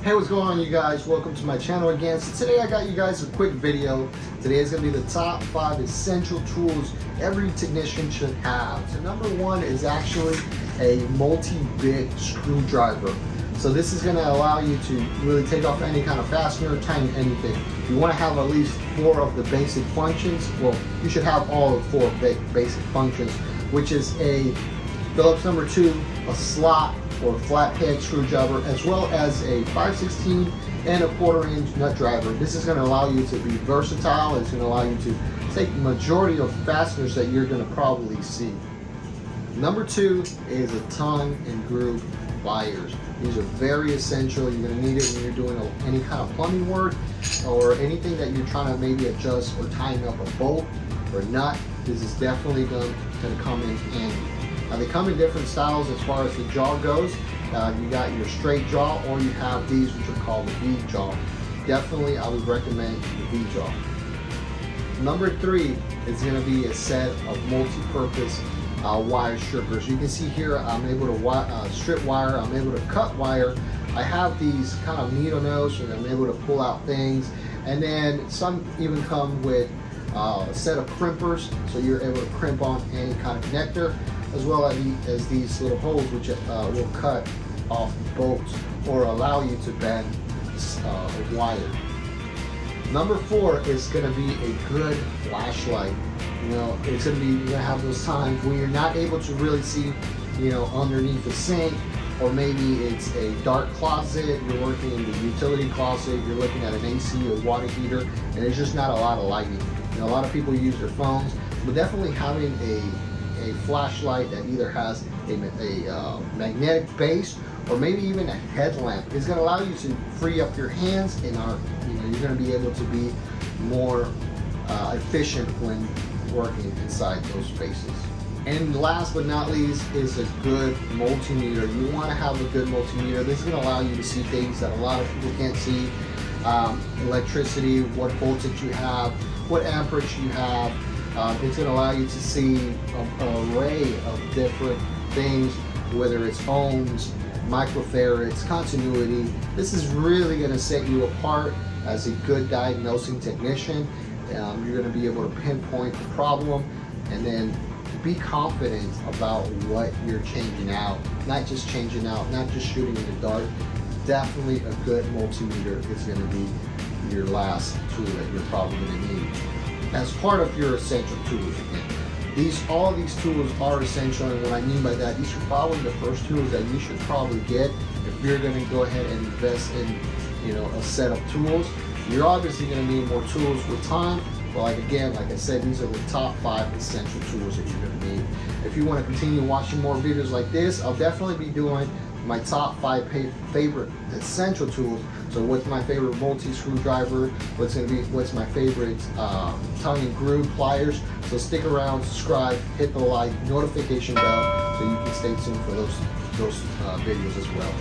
Hey, what's going on, you guys? Welcome to my channel again. So today I got you guys a quick video. Today is going to be the top 5 essential tools every technician should have. So number 1 is actually a multi-bit screwdriver. So this is going to allow you to really take off any kind of fastener, tighten anything. You want to have at least 4 of the basic functions. Well, you should have all 4 basic functions, which is a Phillips number 2, a slot or flathead screwdriver, as well as a 5/16 and a 1/4 inch nut driver. This is going to allow you to be versatile. It's going to allow you to take the majority of fasteners that you're going to probably see. Number 2 is a tongue and groove pliers. These are very essential. You're going to need it when you're doing any kind of plumbing work or anything that you're trying to maybe adjust or tighten up a bolt or nut. This is definitely going to come in handy. Now they come in different styles as far as the jaw goes. You got your straight jaw, or you have these which are called the V jaw. Definitely I would recommend the V jaw. Number 3 is going to be a set of multi-purpose wire strippers. You can see here I'm able to strip wire, I'm able to cut wire. I have these kind of needle nose and I'm able to pull out things, and then some even come with a set of crimpers, so you're able to crimp on any kind of connector, as well as these little holes which will cut off bolts or allow you to bend wire. Number 4 is going to be a good flashlight. You know, it's going to be, you're going to have those times when you're not able to really see, you know, underneath the sink, or maybe it's a dark closet, you're working in the utility closet, you're looking at an AC or water heater, and there's just not a lot of lighting. You know, a lot of people use their phones, but definitely having a flashlight that either has a magnetic base or maybe even a headlamp is going to allow you to free up your hands, and you're going to be able to be more efficient when working inside those spaces. And last but not least is a good multimeter. You want to have a good multimeter. This is going to allow you to see things that a lot of people can't see. Electricity, what voltage you have, what amperage you have. It's going to allow you to see an array of different things, whether it's ohms, microfarads, continuity. This is really going to set you apart as a good diagnosing technician. You're going to be able to pinpoint the problem and then be confident about what you're changing out. Not just changing out, not just shooting in the dark. Definitely a good multimeter is going to be your last tool that you're probably going to need as part of your essential tools. All these tools are essential, and what I mean by that, these are probably the first tools that you should probably get if you're going to go ahead and invest in, you know, a set of tools. You're obviously going to need more tools with time, but like I said, these are the top 5 essential tools that you're going to need. If you want to continue watching more videos like this, I'll definitely be doing my top 5 favorite essential tools. So what's my favorite multi-screwdriver, what's my favorite tongue and groove pliers. So stick around, subscribe, hit the like, notification bell, so you can stay tuned for those videos as well.